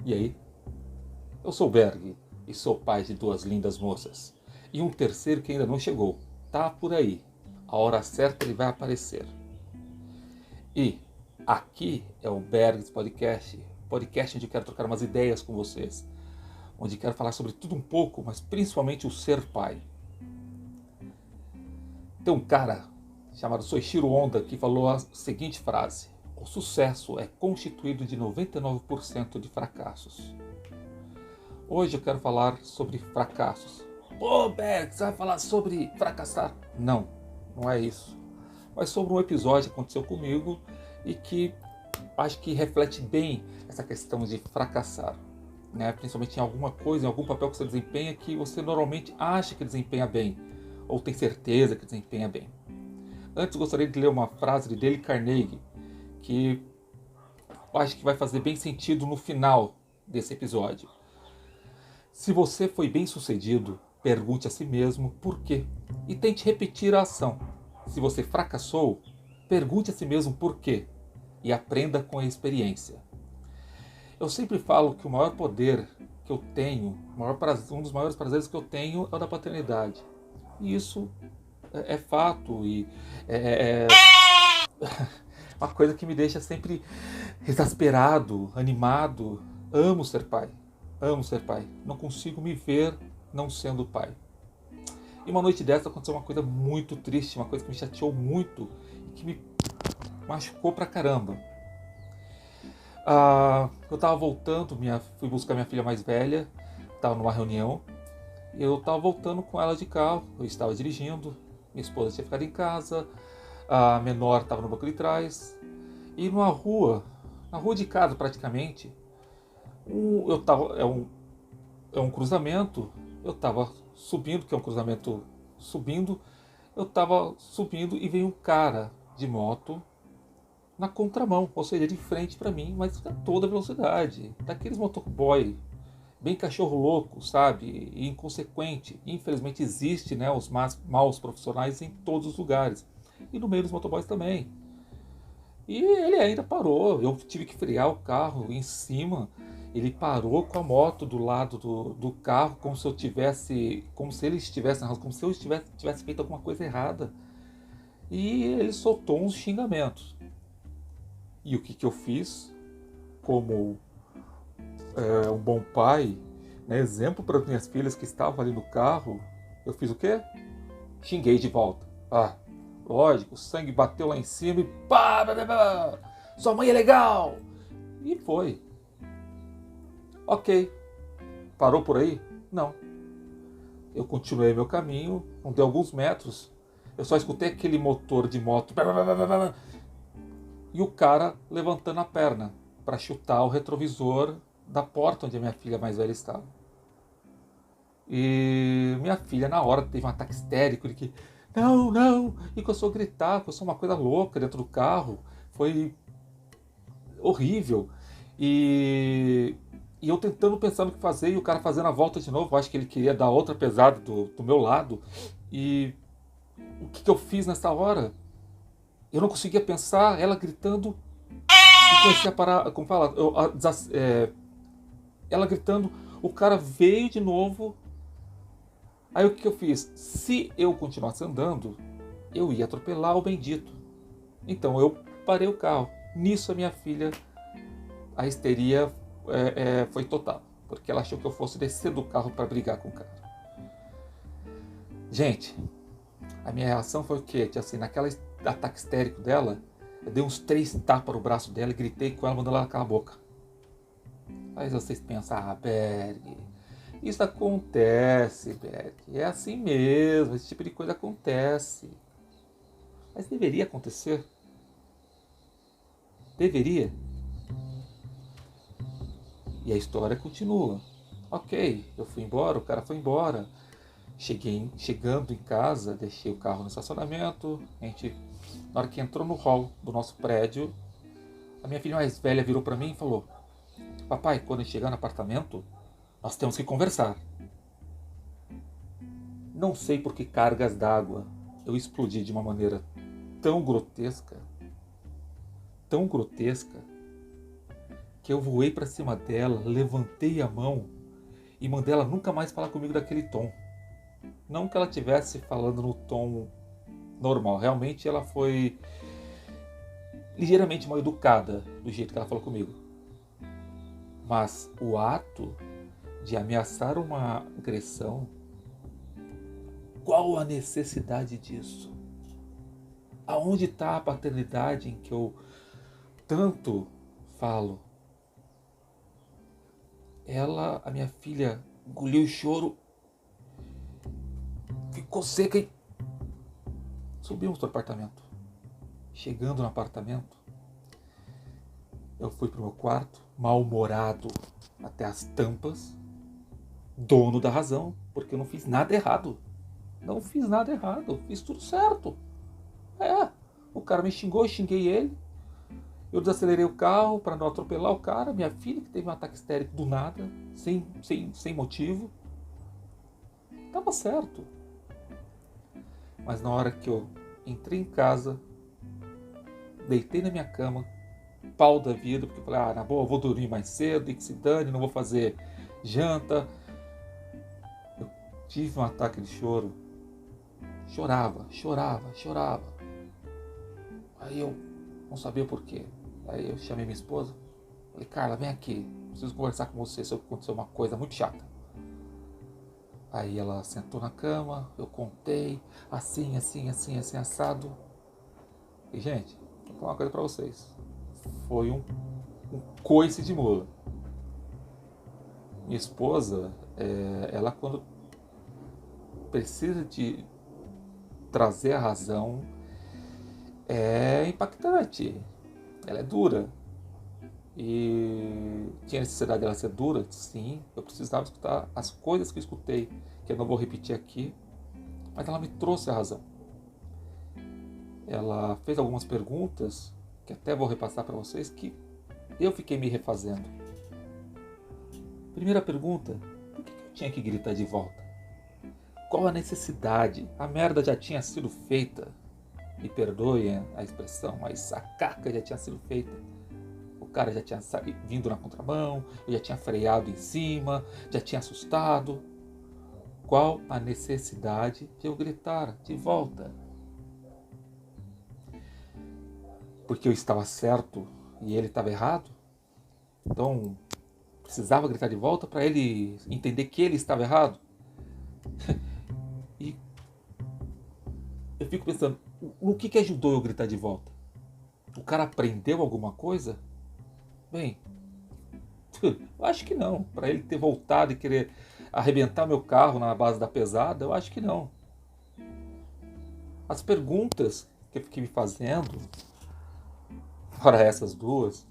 E aí? Eu sou o Berg e sou pai de duas lindas moças. E um terceiro que ainda não chegou. Tá por aí. A hora certa ele vai aparecer. E aqui é o Bergs Podcast. Podcast onde eu quero trocar umas ideias com vocês. Onde quero falar sobre tudo um pouco, mas principalmente o ser pai. Tem um cara chamado Soichiro Honda que falou a seguinte frase: o sucesso é constituído de 99% de fracassos. Hoje eu quero falar sobre fracassos. Pô, Berg, você vai falar sobre fracassar? Não, não é isso. Mas sobre um episódio que aconteceu comigo e que acho que reflete bem essa questão de fracassar. Né? Principalmente em alguma coisa, em algum papel que você desempenha que você normalmente acha que desempenha bem, ou tem certeza que desempenha bem. Antes gostaria de ler uma frase de Dale Carnegie, que eu acho que vai fazer bem sentido no final desse episódio. Se você foi bem sucedido, pergunte a si mesmo por quê e tente repetir a ação. Se você fracassou, pergunte a si mesmo por quê e aprenda com a experiência. Eu sempre falo que o maior poder que eu tenho, um dos maiores prazeres que eu tenho é o da paternidade. E isso é fato e é uma coisa que me deixa sempre exasperado, animado. Amo ser pai. Amo ser pai. Não consigo me ver não sendo pai. E uma noite dessa aconteceu uma coisa muito triste, uma coisa que me chateou muito e que me machucou pra caramba. Eu tava voltando, fui buscar minha filha mais velha, tava numa reunião, e eu tava voltando com ela de carro, eu estava dirigindo, minha esposa tinha ficado em casa, a menor estava no banco de trás, e na rua de casa praticamente, é um cruzamento, eu estava subindo, que é um cruzamento subindo, eu estava subindo e veio um cara de moto na contramão, ou seja, de frente para mim, mas a toda velocidade, daqueles motoboy, bem cachorro louco, sabe, e inconsequente. Infelizmente existe, né, os maus profissionais em todos os lugares, e no meio dos motoboys também. E ele ainda parou, eu tive que frear o carro em cima. Ele parou com a moto do lado do carro, como se ele estivesse na rua, como se eu tivesse feito alguma coisa errada. E ele soltou uns xingamentos. E o que eu fiz, como um bom pai, né, exemplo para as minhas filhas que estavam ali no carro, eu fiz o quê? Xinguei de volta. Lógico, o sangue bateu lá em cima e pá, blá, blá, blá, sua mãe é legal! E foi. Ok. Parou por aí? Não. Eu continuei meu caminho, não deu alguns metros, eu só escutei aquele motor de moto blá, blá, blá, blá, blá, e o cara levantando a perna para chutar o retrovisor da porta onde a minha filha mais velha estava. E minha filha na hora teve um ataque histérico de que não, não, e começou a gritar, começou uma coisa louca dentro do carro, foi horrível. E eu tentando pensar no que fazer e o cara fazendo a volta de novo, acho que ele queria dar outra pesada do meu lado. E o que eu fiz nessa hora? Eu não conseguia pensar, ela gritando e comecei a parar, como fala, ela gritando, o cara veio de novo. Aí o que eu fiz? Se eu continuasse andando, eu ia atropelar o bendito. Então eu parei o carro. Nisso a minha filha, a histeria foi total, porque ela achou que eu fosse descer do carro para brigar com o cara. Gente, a minha reação foi o quê? Assim, naquela ataque histérico dela, eu dei uns 3 tapas no braço dela e gritei com ela, mandando ela calar a boca. Aí vocês pensam, Berg, isso acontece, Berg, é assim mesmo, esse tipo de coisa acontece. Mas deveria acontecer? Deveria? E a história continua. Ok, eu fui embora, o cara foi embora. Chegando em casa, deixei o carro no estacionamento. Na hora que entrou no hall do nosso prédio, a minha filha mais velha virou para mim e falou: papai, quando a gente chegar no apartamento, nós temos que conversar. Não sei por que cargas d'água eu explodi de uma maneira tão grotesca, que eu voei para cima dela, levantei a mão e mandei ela nunca mais falar comigo daquele tom. Não que ela estivesse falando no tom normal, realmente ela foi ligeiramente mal educada do jeito que ela falou comigo. Mas o ato de ameaçar uma agressão, qual a necessidade disso? Aonde está a paternidade em que eu tanto falo? Ela, a minha filha, engoliu o choro, ficou seca e subimos para o apartamento. Chegando no apartamento, eu fui para o meu quarto, mal-humorado até as tampas, dono da razão, porque eu não fiz nada errado. Não fiz nada errado, fiz tudo certo. O cara me xingou, eu xinguei ele. Eu desacelerei o carro para não atropelar o cara. Minha filha que teve um ataque histérico do nada, sem motivo. Tava certo. Mas na hora que eu entrei em casa, deitei na minha cama, pau da vida, porque eu falei, na boa, eu vou dormir mais cedo, e que se dane, não vou fazer janta. Eu tive um ataque de choro. Chorava. Aí eu não sabia o porquê. Aí eu chamei minha esposa. Falei, Carla, vem aqui. Preciso conversar com você sobre aconteceu uma coisa muito chata. Aí ela sentou na cama, eu contei, assim, assado. E, gente, vou falar uma coisa pra vocês. Foi um coice de mula. Minha esposa, ela quando precisa de trazer a razão, é impactante. Ela é dura. E tinha necessidade dela ser dura? Sim, eu precisava escutar as coisas que eu escutei, que eu não vou repetir aqui, mas ela me trouxe a razão. Ela fez algumas perguntas, que até vou repassar para vocês, que eu fiquei me refazendo. Primeira pergunta, por que eu tinha que gritar de volta? Qual a necessidade? A merda já tinha sido feita. Me perdoem a expressão, mas a caca já tinha sido feita. O cara já tinha vindo na contramão, eu já tinha freado em cima, já tinha assustado. Qual a necessidade de eu gritar de volta? Porque eu estava certo e ele estava errado? Então, precisava gritar de volta para ele entender que ele estava errado? E eu fico pensando, no que ajudou eu gritar de volta? O cara aprendeu alguma coisa? Bem, eu acho que não. Para ele ter voltado e querer arrebentar meu carro na base da pesada, eu acho que não. As perguntas que eu fiquei me fazendo, fora essas duas,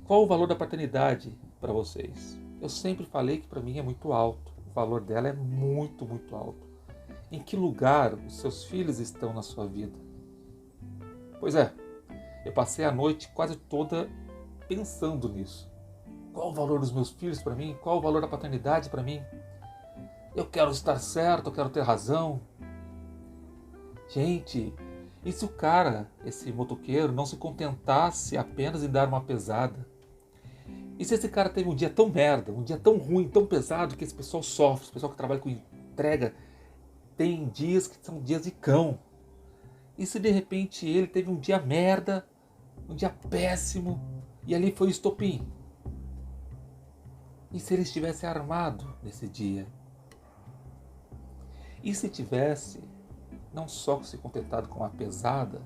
qual o valor da paternidade para vocês? Eu sempre falei que para mim é muito alto. O valor dela é muito, muito alto. Em que lugar os seus filhos estão na sua vida? Pois é, eu passei a noite quase toda pensando nisso. Qual o valor dos meus filhos para mim? Qual o valor da paternidade para mim? Eu quero estar certo, eu quero ter razão. Gente, e se o cara, esse motoqueiro, não se contentasse apenas em dar uma pesada? E se esse cara teve um dia tão merda, um dia tão ruim, tão pesado, que esse pessoal sofre, esse pessoal que trabalha com entrega, tem dias que são dias de cão. E se de repente ele teve um dia merda, um dia péssimo, e ali foi o estopim? E se ele estivesse armado nesse dia? E se tivesse não só se contentado com uma pesada,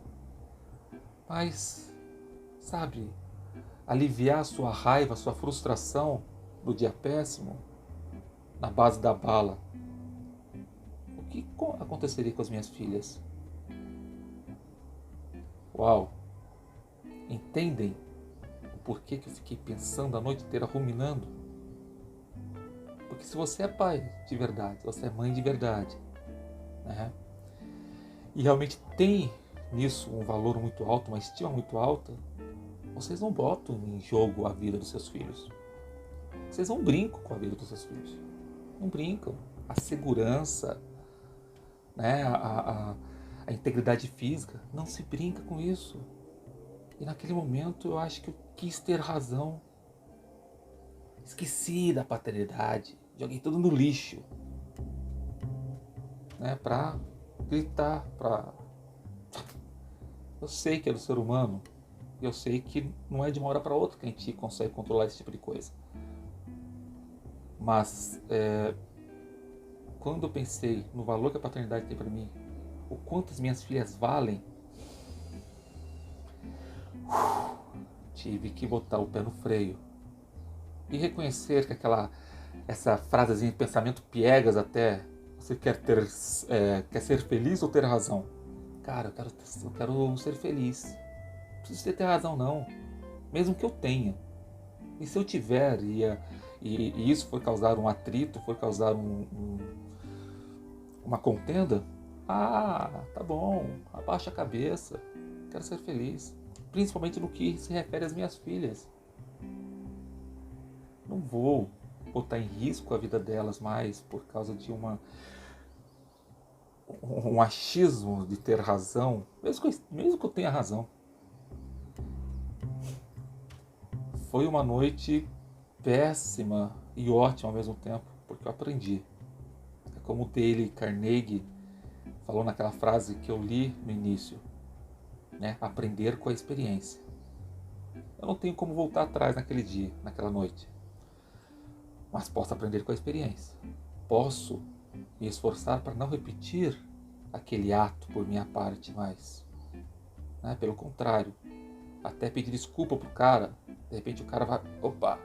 mas, sabe, aliviar a sua raiva, a sua frustração do dia péssimo na base da bala? O que aconteceria com as minhas filhas? Uau! Entendem o porquê que eu fiquei pensando a noite inteira, ruminando? Porque se você é pai de verdade, se você é mãe de verdade, né? E realmente tem nisso um valor muito alto, uma estima muito alta, vocês não botam em jogo a vida dos seus filhos. Vocês não brincam com a vida dos seus filhos. Não brincam. A segurança, né? A integridade física, não se brinca com isso. E naquele momento eu acho que eu quis ter razão. Esqueci da paternidade, joguei tudo no lixo, né? Pra gritar, Eu sei que é do ser humano, e eu sei que não é de uma hora para outra que a gente consegue controlar esse tipo de coisa. Mas quando eu pensei no valor que a paternidade tem para mim, o quanto as minhas filhas valem, tive que botar o pé no freio e reconhecer que essa frasezinha de pensamento piegas até, você quer ser feliz ou ter razão? Cara, eu quero ser feliz. Não preciso ter razão não, mesmo que eu tenha. E se eu tiver e isso for causar um atrito, for causar uma contenda, tá bom, abaixa a cabeça, quero ser feliz. Principalmente no que se refere às minhas filhas. Não vou botar em risco a vida delas mais por causa de um achismo de ter razão, mesmo que eu tenha razão. Foi uma noite péssima e ótima ao mesmo tempo, porque eu aprendi. É como o Dale Carnegie falou naquela frase que eu li no início, né? Aprender com a experiência. Eu não tenho como voltar atrás naquele dia, naquela noite, mas posso aprender com a experiência. Posso me esforçar para não repetir aquele ato por minha parte mais, né? Pelo contrário, até pedir desculpa pro cara. De repente o cara vai, opa.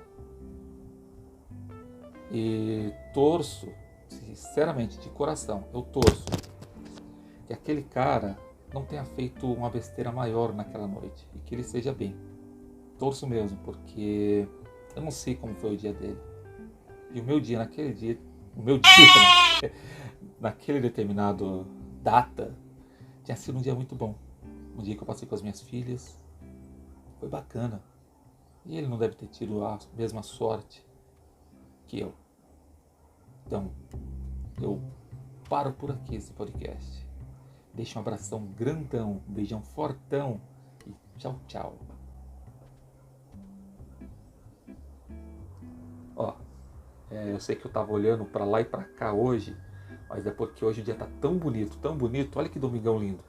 E torço, sinceramente, de coração, eu torço que aquele cara não tenha feito uma besteira maior naquela noite e que ele seja bem. Torço mesmo, porque eu não sei como foi o dia dele. E o meu dia naquele dia, naquele determinado data, tinha sido um dia muito bom. Um dia que eu passei com as minhas filhas, foi bacana. E ele não deve ter tido a mesma sorte que eu. Então, eu paro por aqui esse podcast. Deixa um abração grandão, um beijão fortão e tchau, tchau. Ó, eu sei que eu tava olhando pra lá e pra cá hoje, mas é porque hoje o dia tá tão bonito, olha que domingão lindo.